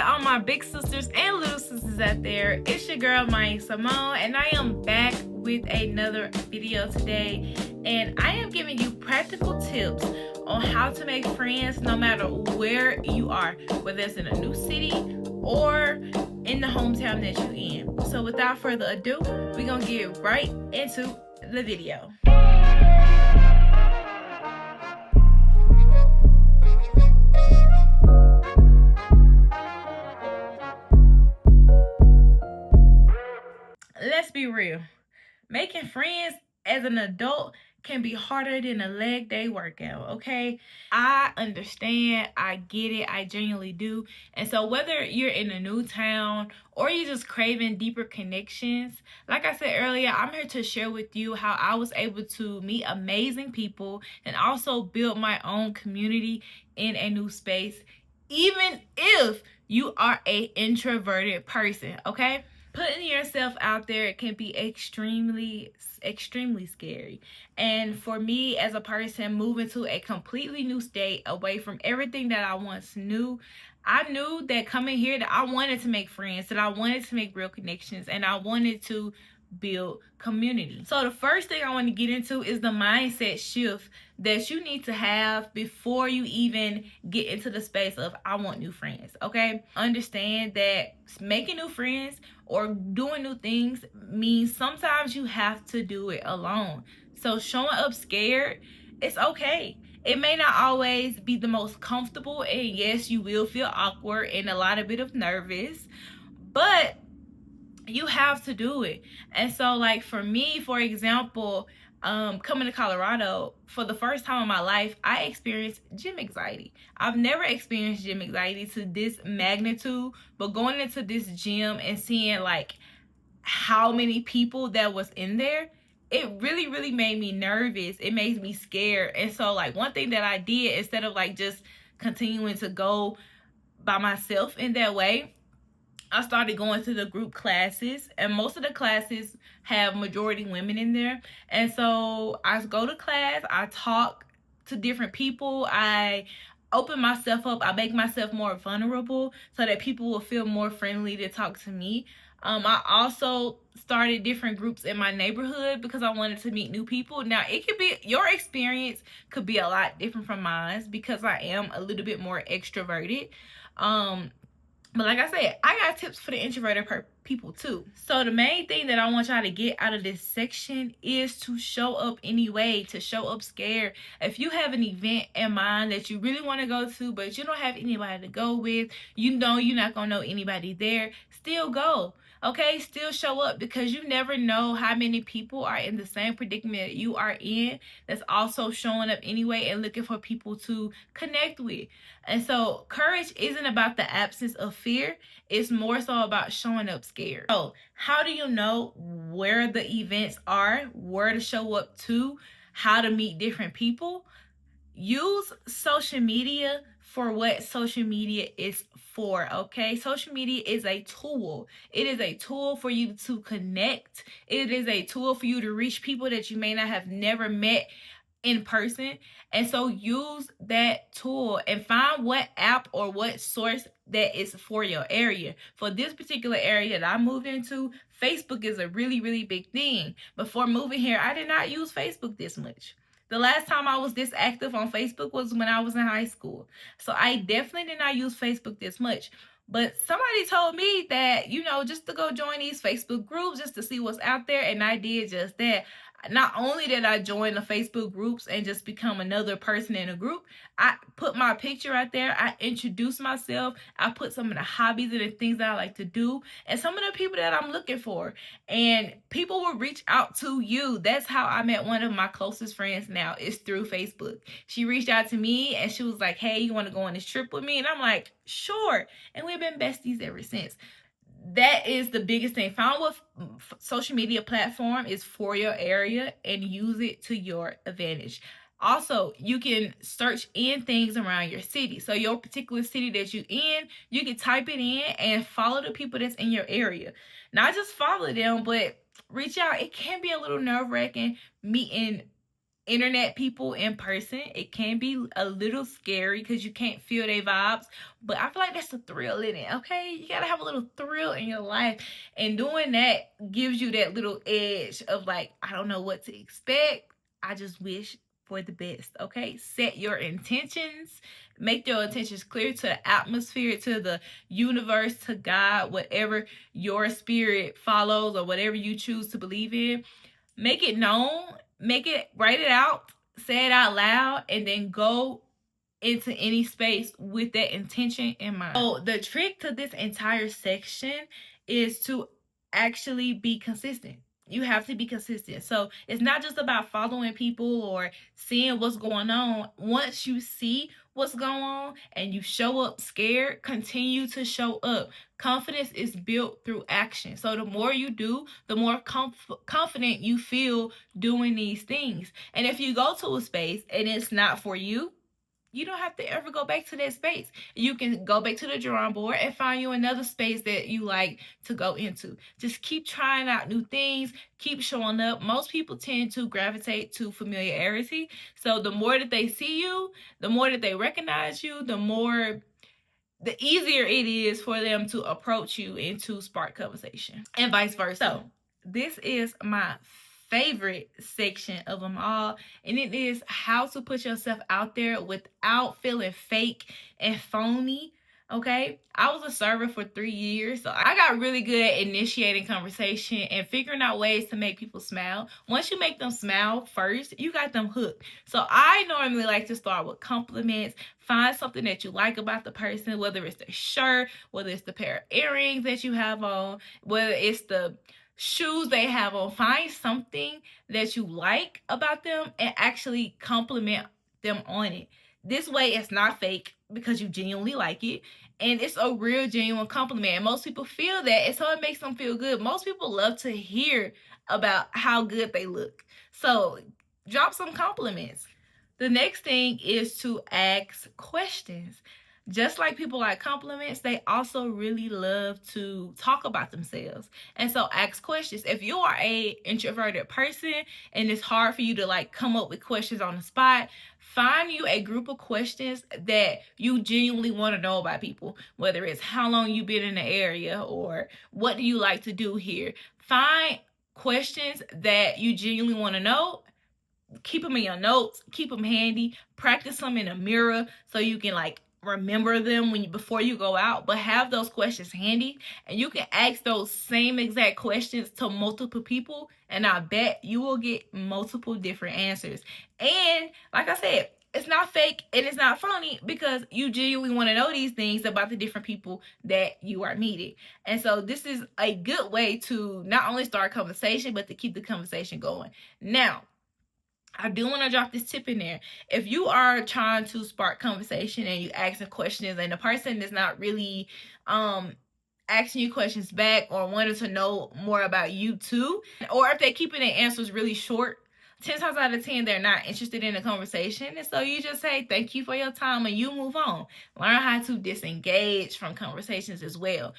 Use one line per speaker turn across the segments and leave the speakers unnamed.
all my big sisters and little sisters out there. It's your girl, Maya Simone, and I am back with another video today. And I am giving you practical tips on how to make friends no matter where you are, whether it's in a new city or in the hometown that you're in. So without further ado, we're gonna get right into the video. Let's be real. Making friends as an adult can be harder than a leg day workout, okay? I understand, I get it, I genuinely do. And so whether you're in a new town or you're just craving deeper connections, like I said earlier, I'm here to share with you how I was able to meet amazing people and also build my own community in a new space, even if you are an introverted person, okay? Putting yourself out there, it can be extremely scary. And for me as a person moving to a completely new state away from everything that I once knew, I knew that coming here that I wanted to make friends, that I wanted to make real connections, and I wanted to build community. So the first thing I want to get into is the mindset shift that you need to have before you even get into the space of I want new friends, okay? Understand that making new friends or doing new things means sometimes you have to do it alone. So showing up scared, it's okay. It may not always be the most comfortable, and yes, you will feel awkward and a lot of bit of nervous, but you have to do it. And so like for me, for example, coming to Colorado for the first time in my life, I experienced gym anxiety. I've never experienced gym anxiety to this magnitude, but going into this gym and seeing like how many people that was in there, it really made me nervous. It made me scared. And so like one thing that I did, instead of like just continuing to go by myself in that way, I started going to the group classes, and most of the classes have majority women in there. And so I go to class, I talk to different people, I open myself up, I make myself more vulnerable so that people will feel more friendly to talk to me. I also started different groups in my neighborhood because I wanted to meet new people. Now, it could be, your experience could be a lot different from mine because I am a little bit more extroverted. But like I said, I got tips for the introverted people too. So the main thing that I want y'all to get out of this section is to show up anyway, to show up scared. If you have an event in mind that you really want to go to, but you don't have anybody to go with, you know you're not going to know anybody there, still go. Okay, still show up, because you never know how many people are in the same predicament you are in that's also showing up anyway and looking for people to connect with. And so courage isn't about the absence of fear. It's more so about showing up scared. So how do you know where the events are, where to show up to, how to meet different people? Use social media for what social media is for, okay? Social media is a tool. It is a tool for you to connect. It is a tool for you to reach people that you may not have never met in person. And so use that tool and find what app or what source that is for your area. For this particular area that I moved into, Facebook is a really big thing. Before moving here, I did not use Facebook this much. The last time I was this active on Facebook was when I was in high school. So I definitely did not use Facebook this much. But somebody told me that, you know, just to go join these Facebook groups just to see what's out there. And I did just that. Not only did I join the Facebook groups and just become another person in a group, I put my picture out there. I introduced myself. I put some of the hobbies and the things that I like to do and some of the people that I'm looking for. And people will reach out to you. That's how I met one of my closest friends now, is through Facebook. She reached out to me and she was like, hey, you want to go on this trip with me? And I'm like, sure. And we've been besties ever since. That is the biggest thing. Find what social media platform is for your area and use it to your advantage. Also, you can search in things around your city. So your particular city that you're in, you can type it in and follow the people that's in your area. Not just follow them, but reach out. It can be a little nerve-wracking meeting internet people in person. It can be a little scary because you can't feel their vibes, but I feel like that's the thrill in it. Okay, you gotta have a little thrill in your life, and doing that gives you that little edge of like, I don't know what to expect, I just wish for the best. Okay, set your intentions, make your intentions clear to the atmosphere, to the universe, to God, whatever your spirit follows or whatever you choose to believe in. Make it known, write it out, say it out loud, and then go into any space with that intention in mind. So the trick to this entire section is to actually be consistent. You have to be consistent. So it's not just about following people or seeing what's going on. Once you see what's going on and you show up scared, continue to show up. Confidence is built through action. So the more you do, the more confident you feel doing these things. And if you go to a space and it's not for you, you don't have to ever go back to that space. You can go back to the drawing board and find you another space that you like to go into. Just keep trying out new things, keep showing up. Most people tend to gravitate to familiarity. So the more that they see you, the more that they recognize you, the easier it is for them to approach you and to spark conversation, and vice versa. So this is my favorite section of them all, and it is how to put yourself out there without feeling fake and phony. Okay, I was a server for 3 years, so I got really good at initiating conversation and figuring out ways to make people smile. Once you make them smile first, you got them hooked. So I normally like to start with compliments. Find something that you like about the person, whether it's the shirt, whether it's the pair of earrings that you have on, whether it's the shoes they have on. Find something that you like about them and actually compliment them on it. This way it's not fake because you genuinely like it, and it's a real genuine compliment, and most people feel that, and so it makes them feel good. Most people love to hear about how good they look, so drop some compliments. The next thing is to ask questions. Just like people like compliments, they also really love to talk about themselves. And so ask questions. If you are a introverted person and it's hard for you to like come up with questions on the spot, find you a group of questions that you genuinely want to know about people, whether it's how long you've been in the area or what do you like to do here. Find questions that you genuinely want to know. Keep them in your notes, keep them handy, practice them in a mirror so you can like remember them before you go out, but have those questions handy, and you can ask those same exact questions to multiple people, and I bet you will get multiple different answers. And like I said, it's not fake and it's not phony because you genuinely want to know these things about the different people that you are meeting. And so this is a good way to not only start a conversation, but to keep the conversation going. Now, I do want to drop this tip in there. If you are trying to spark conversation and you asking questions and the person is not really asking you questions back or wanting to know more about you too, or if they're keeping their answers really short, 10 times out of 10 they're not interested in the conversation, and so you just say thank you for your time and you move on. Learn how to disengage from conversations as well.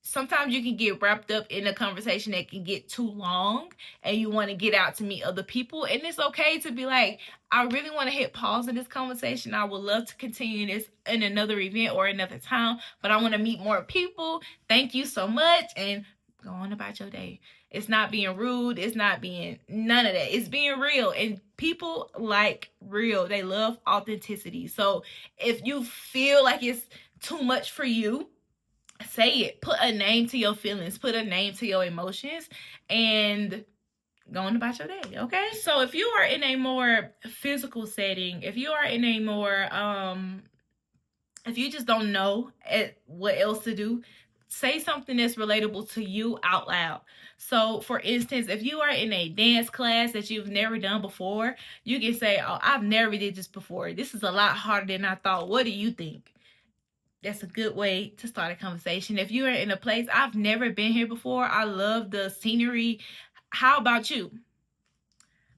Sometimes you can get wrapped up in a conversation that can get too long and you want to get out to meet other people. And it's okay to be like, I really want to hit pause in this conversation. I would love to continue this in another event or another time, but I want to meet more people. Thank you so much. And go on about your day. It's not being rude. It's not being none of that. It's being real. And people like real. They love authenticity. So if you feel like it's too much for you, say it. Put a name to your feelings. Put a name to your emotions and go on about your day, okay? So if you are in a more physical setting, if you are in a more, if you just don't know what else to do, say something that's relatable to you out loud. So for instance, if you are in a dance class that you've never done before, you can say, oh, I've never did this before. This is a lot harder than I thought. What do you think? That's a good way to start a conversation. If you are in a place, I've never been here before, I love the scenery. How about you?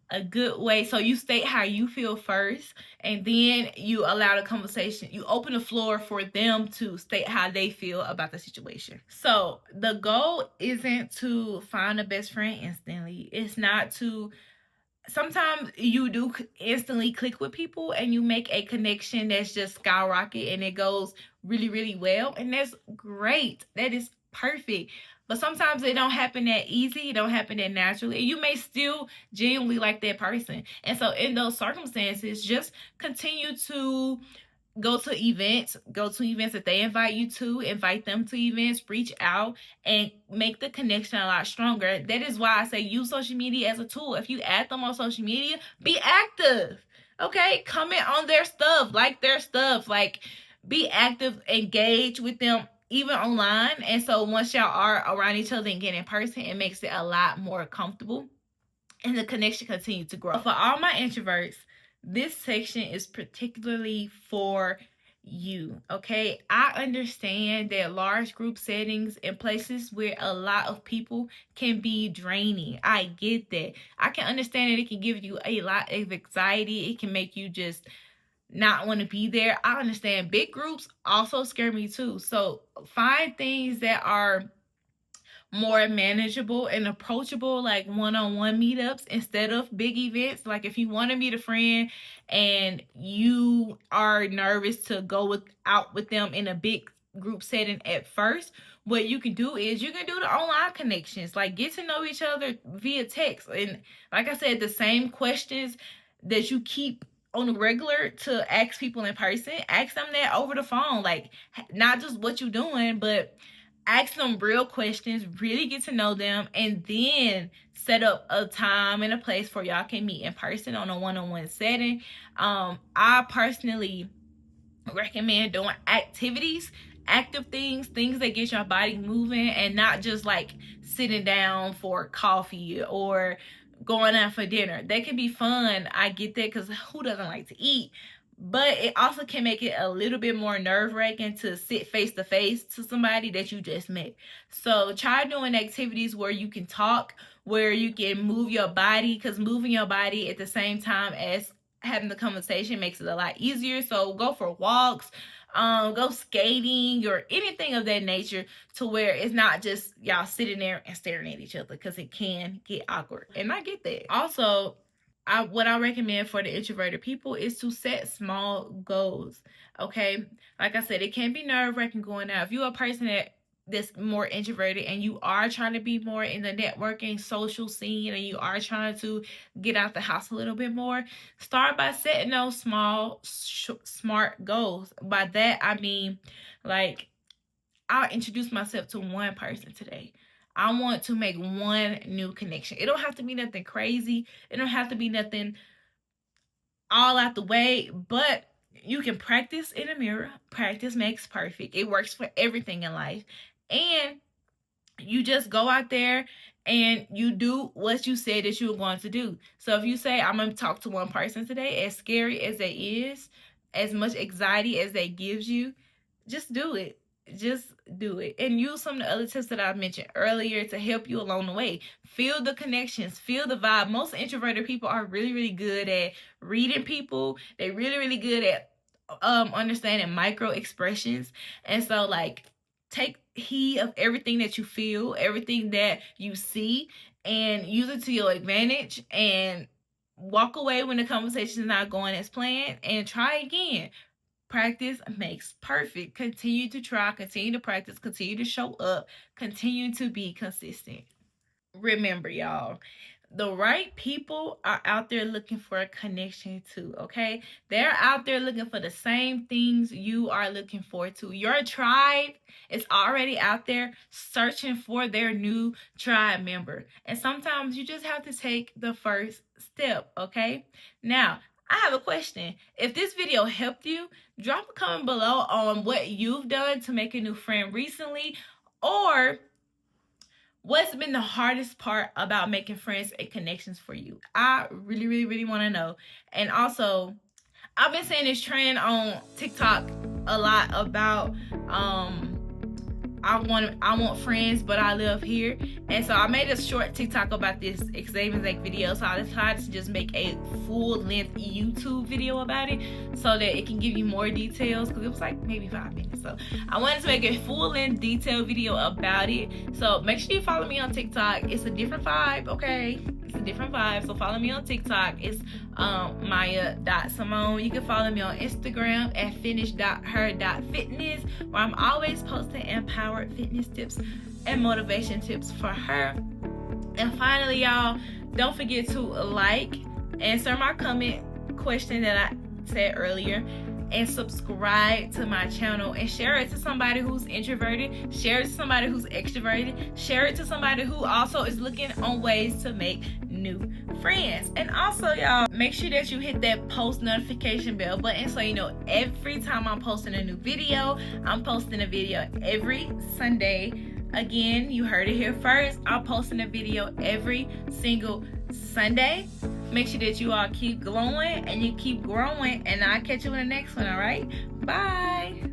A good way. So you state how you feel first, and then you allow the conversation. You open the floor for them to state how they feel about the situation. So the goal isn't to find a best friend instantly. It's not to sometimes you do instantly click with people and you make a connection that's just skyrocket and it goes really, really well. And that's great. That is perfect. But sometimes it don't happen that easy. It don't happen that naturally. You may still genuinely like that person. And so in those circumstances, just continue to go to events that they invite you to, invite them to events, reach out and make the connection a lot stronger. That is why I say use social media as a tool. If you add them on social media, be active. Okay, comment on their stuff, like their stuff, like be active, engage with them even online. And so once y'all are around each other and get in person, it makes it a lot more comfortable and the connection continues to grow. For all my introverts, this section is particularly for you, okay? I understand that large group settings and places where a lot of people can be draining. I get that. I can understand that it can give you a lot of anxiety. It can make you just not want to be there. I understand big groups also scare me too. So find things that are more manageable and approachable, like one-on-one meetups instead of big events. Like if you want to meet a friend and you are nervous to go out with them in a big group setting at first, what you can do is you can do the online connections, like get to know each other via text. And like I said, the same questions that you keep on the regular to ask people in person, ask them that over the phone. Like not just what you're doing, but ask them real questions, really get to know them, and then set up a time and a place for y'all can meet in person on a one-on-one setting. I personally recommend doing activities, active things that get your body moving, and not just like sitting down for coffee or going out for dinner. That can be fun. I get that, because who doesn't like to eat? But it also can make it a little bit more nerve-wracking to sit face to face to somebody that you just met. So try doing activities where you can talk, where you can move your body, because moving your body at the same time as having the conversation makes it a lot easier. So go for walks, go skating or anything of that nature, to where it's not just y'all sitting there and staring at each other, because it can get awkward. And I get that. Also, what I recommend for the introverted people is to set small goals. Okay, like I said, it can be nerve-wracking going out. If you're a person that's more introverted and you are trying to be more in the networking social scene, and you are trying to get out the house a little bit more, start by setting those small smart goals. By that I mean, like, I'll introduce myself to one person today. I want to make one new connection. It don't have to be nothing crazy. It don't have to be nothing all out the way, but you can practice in a mirror. Practice makes perfect. It works for everything in life. And you just go out there and you do what you said that you were going to do. So if you say, I'm going to talk to one person today, as scary as that is, as much anxiety as that gives you, just do it. Just do it. And use some of the other tips that I mentioned earlier to help you along the way. Feel the connections, feel the vibe. Most introverted people are really, really good at reading people. They're really, really good at understanding micro expressions. And so, like, take heed of everything that you feel, everything that you see, and use it to your advantage, and walk away when the conversation is not going as planned, and try again. Practice makes perfect. Continue to try, continue to practice, continue to show up, continue to be consistent. Remember, y'all, the right people are out there looking for a connection too, okay? They're out there looking for the same things you are looking for too. Your tribe is already out there searching for their new tribe member. And sometimes you just have to take the first step, okay? Now, I have a question. If this video helped you, drop a comment below on what you've done to make a new friend recently, or what's been the hardest part about making friends and connections for you. I really, really, really want to know. And also, I've been seeing this trend on TikTok a lot about I want friends, but I live here. And so I made a short TikTok about this same exact video. So I decided to just make a full-length YouTube video about it, so that it can give you more details, because it was like maybe 5 minutes. So I wanted to make a full-length detailed video about it. So make sure you follow me on TikTok. It's a different vibe, okay? It's a different vibe. So follow me on TikTok. It's Maya.Simone. You can follow me on Instagram at finish.her.fitness, where I'm always posting empowered fitness tips and motivation tips for her. And finally, y'all, don't forget to like, answer my comment question that I said earlier, and subscribe to my channel, and share it to somebody who's introverted, share it to somebody who's extroverted, share it to somebody who also is looking on ways to make new friends. And also, y'all, make sure that you hit that post notification bell button so you know every time I'm posting a new video. I'm posting a video every Sunday. Again, you heard it here first. I'm posting a video every single Sunday. Make sure that you all keep glowing and you keep growing, and I'll catch you in the next one. All right, bye.